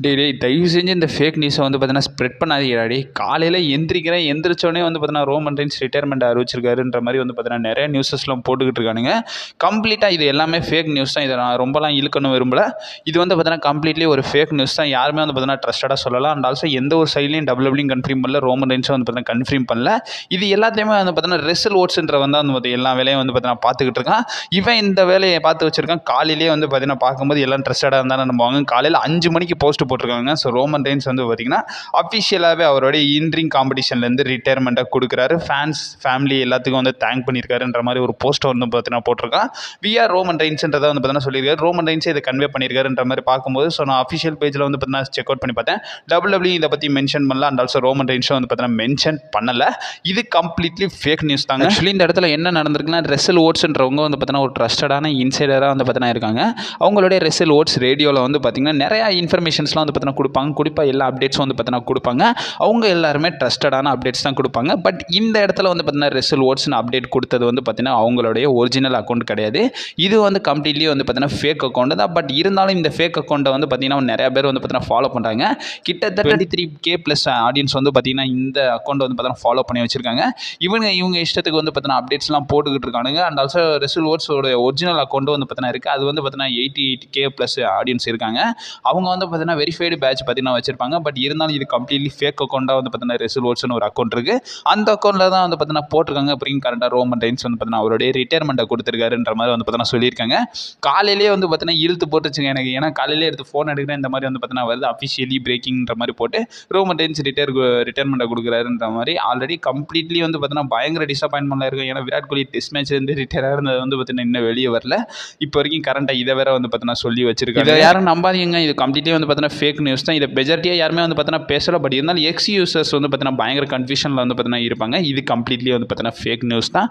டேய் தயவு செஞ்சு இந்த ஃபேக் நியூஸை வந்து பார்த்தீங்கன்னா ஸ்ப்ரெட் பண்ணாதீங்கடா டேய். காலையில் எந்திரிச்சோடனே வந்து பார்த்தீங்கன்னா ரோமன் ரெயின்ஸ் ரிட்டையர்மெண்ட் அறிவிச்சிருக்காருன்ற மாதிரி வந்து பார்த்தீங்கன்னா நிறைய நியூஸஸ்லாம் போட்டுக்கிட்டு இருக்கானுங்க. கம்ப்ளீட்டாக இது எல்லாமே ஃபேக் நியூஸ் தான். இதை நான் ரொம்பலாம் இழுக்கணும் விரும்பல. இது வந்து பார்த்தீங்கன்னா கம்ப்ளீட்லி ஒரு ஃபேக் நியூஸ் தான். யாருமே வந்து பார்த்தீங்கன்னா ட்ரஸ்டடாக சொல்லலாம். அண்ட் ஆல்சோ எந்த ஒரு சைட்லையும் டபிள்யூபிள்யூ கன்ஃபார்ம் பண்ணல, ரோமன் ரெயின்ஸும் வந்து பார்த்தீங்கன்னா கன்ஃபார்ம் பண்ணல. இது எல்லாத்தையுமே வந்து பார்த்தீங்கன்னா ரெசல் ஓட்ஸ்ன்ற வந்து எல்லா வேலையும் வந்து பார்த்தீங்கன்னா பார்த்துக்கிட்டு இருக்கான். இவன் இந்த வேலையை பார்த்து வச்சிருக்கான். காலையிலேயே வந்து பார்த்தீங்கன்னா பார்க்கும்போது எல்லாம் ட்ரஸ்டடாக இருந்தாலும் நம்புவாங்க. காலையில் 5 மணிக்கு போஸ்ட் போட்டிருக்காங்க. ஸோ ரோமன் ரெயின்ஸ் வந்து பார்த்தீங்கன்னா அஃபிஷியலாகவே அவருடைய இன்ட்ரிங் காம்படிஷன்லேருந்து ரிட்டையர்மெண்ட்டாக கொடுக்குறாரு. ஃபேன்ஸ் ஃபேமிலி எல்லாத்துக்கும் வந்து தேங்க் பண்ணியிருக்காருன்ற மாதிரி ஒரு போஸ்ட்டை வந்து பார்த்தீங்கன்னா போட்டிருக்கான். விஆர் ரோமன் ரெயின்ஸ்ன்றதை வந்து பார்த்தீங்கன்னா சொல்லியிருக்காரு. ரோமன் ரெயின்ஸே இதை கன்வே பண்ணியிருக்காருன்ற மாதிரி பார்க்கும்போது ஸோ நான் அஃபிஷியல் பேஜில் வந்து பார்த்தீங்கன்னா செக் அவுட் பண்ணி பார்த்தேன். டபிள்யூபிள்யூ இதை பற்றி மென்ஷன் பண்ணல. அண்ட் ஆல்சோ ரோமன் ரெயின்ஸும் வந்து பார்த்தீங்கன்னா மென்ஷன் பண்ணலை. இது கம்ப்ளீட்லி ஃபேக் நியூஸ் தாங்க. ஆக்சுவலி இந்த இடத்துல என்ன நடந்திருக்குன்னா ரெசல் ஓட்ஸ்ன்றவங்க வந்து பார்த்தீங்கன்னா ஒரு ட்ரஸ்டடான இன்சைடராக வந்து பார்த்தீங்கன்னா இருக்காங்க. அவங்களுடைய ரெசல் ஓட்ஸ் ரேடியோவில் வந்து பார்த்தீங்கன்னா நிறையா இன்ஃபர்மேஷன்ஸ்லாம் வந்து பார்த்தீங்கன்னா கொடுப்பாங்க. குறிப்பாக எல்லா அப்டேட்ஸும் வந்து பார்த்தீங்கன்னா கொடுப்பாங்க. அவங்க எல்லாருமே ட்ரஸ்டடான அப்டேட்ஸ் தான் கொடுப்பாங்க. பட் இந்த இடத்துல வந்து பார்த்தீங்கன்னா ரெசல் ஓட்ஸ்னு அப்டேட் கொடுத்தது வந்து பார்த்தீங்கன்னா அவங்களுடைய ஒரிஜினல் அக்கௌண்ட் கிடையாது. இது வந்து கம்ப்ளீட்லி வந்து பார்த்தீங்கன்னா ஃபேக் அக்கௌண்ட் தான். பட் இருந்தாலும் இந்த ஃபேக் அக்கௌண்ட்டை வந்து பார்த்தீங்கன்னா நிறைய பேர் வந்து பார்த்தீங்கன்னா ஃபாலோ பண்ணுறாங்க. கிட்டத்தட்ட 23K+ ஆடியன்ஸ் வந்து பார்த்தீங்கன்னா இந்த அக்கௌண்ட் வந்து பார்த்தீங்கன்னா ஃபாலோ பண்ணி வச்சிருக்காங்க. இவங்க இஷ்டத்துக்கு வந்து பார்த்தீங்கன்னா அப்டேட்ஸ்லாம் போட்டுக்கிட்டு இருக்கானுங்க. அண்ட் ஆல்சோ ரெசல் ஓட்ஸோட ஒரிஜினல் அக்கௌண்ட்டும் வந்து பார்த்தீங்கன்னா இருக்குது. அது வந்து பார்த்தீங்கன்னா 88K+ ஆடியன்ஸ் இருக்காங்க. அவங்க வந்து பார்த்தீங்கன்னா வெரிஃபைடு பேட்ச் பார்த்தீங்கன்னா வச்சிருப்பாங்க. பட் இருந்தாலும் இது கம்ப்ளீட்லி ஃபேக் அக்கௌண்ட்டாக வந்து பார்த்தீங்கன்னா ரெசல் ஓட்ஸ்னு ஒரு அக்கௌண்ட் இருக்குது. அந்த அக்கௌண்ட்டில் தான் வந்து பார்த்தீங்கன்னா போட்டிருக்காங்க. அப்புறம் கரண்டாக ரோமன் ரெயின்ஸ் வந்து பார்த்தீங்கன்னா அவருடைய ரிட்டையர்மெண்ட்டை கொடுத்துருக்காருன்ற மாதிரி வந்து பார்த்தீங்கன்னா சொல்லியிருக்காங்க. காலையிலேயே வந்து பார்த்தீங்கன்னா இழுத்து போட்டுச்சுங்க எனக்கு. ஏன்னா காலையிலே எடுத்து ஃபோன் எடுக்கிறேன் இந்த மாதிரி வந்து பார்த்தீங்கன்னா வருது அஃபிஷியலி பிரேக்கிங்ன்ற மாதிரி போட்டு ரோமன் ரெயின்ஸ் ரிட்டையர்மெண்ட்டை கொடுக்குறாருன்ற மாதிரி ஆல்ரெடி கம்ப்ளீட்லி வந்து பார்த்தீங்கன்னா பயங்கர டிசப்பாயின்மெண்ட்டில் இருக்கும். ஏன்னா விராட் கோலி டெஸ்ட் மேட்ச்லேருந்து ரிட்டையர் ஆகிறது வந்து பார்த்தீங்கன்னா இன்னும் வெளியே வரல. இப்போ வரைக்கும் கரண்ட்டாக இதை வேற வந்து பார்த்தீங்கன்னா சொல்லி வச்சிருக்காங்க. இதை யாரும் நம்பாதீங்க. இது கம்ப்ளீட்லி வந்து பார்த்தீங்கன்னா ஃபேக் நியூஸ் தான். இதை மெஜாரிட்டியாக யாருமே வந்து பார்த்தீங்கன்னா பேசல. பட் இருந்தாலும் எக்ஸ் யூசர்ஸ் வந்து பார்த்தீங்கன்னா பயங்கர கன்ஃபியூஷனில் வந்து பார்த்தீங்கன்னா இருப்பாங்க. இது கம்ப்ளீட்லி வந்து பார்த்தீங்கன்னா ஃபேக் நியூஸ் தான்.